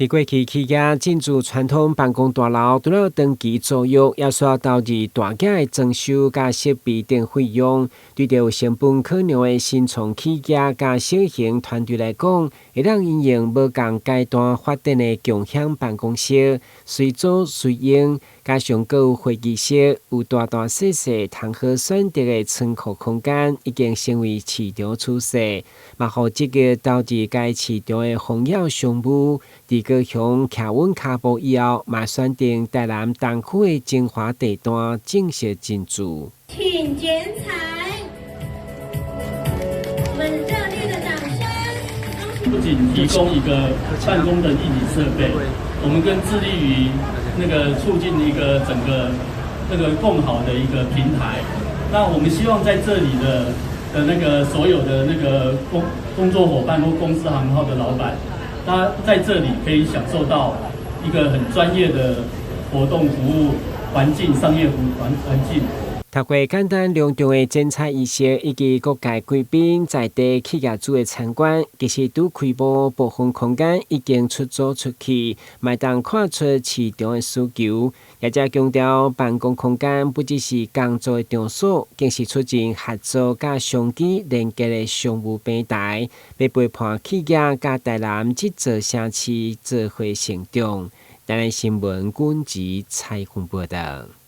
在過去企業進駐傳統辦公大樓，除了登記租約，也需要投入大額的裝修加設備等費用。對着成本可能的新創企業加小型團隊來講，會當運用不同階段發展的共享辦公室，隨租隨用，加上閣有會議室，有大大小小通好選擇的倉庫空間，已經成為市場趨勢。嘛，互積極投入該市場的紅耀商務，在高雄徛穩腳步以後，嘛選定台南東區的精華地段正式進駐。請剪彩，我們熱烈的掌聲！不僅提供一個辦公的硬體設備，我們更致力於促進一個整個共好的一個平台。那我們希望在這裡的所有的工作夥伴或公司行號的老闆，他在這裡可以享受到一個很專業的活動服務環境、商業環境。透過簡單隆重的剪彩儀式以及各界貴賓在地企業主的參觀，其實都開幕部分空間已經出租出去，麥當看出市場的需求。也才強調，辦公空間不只是工作的場所，更是促進合作加商機連接的商務平台，要陪伴企業加台南這座城市做伙成長。台南新聞阮吉採訪報道。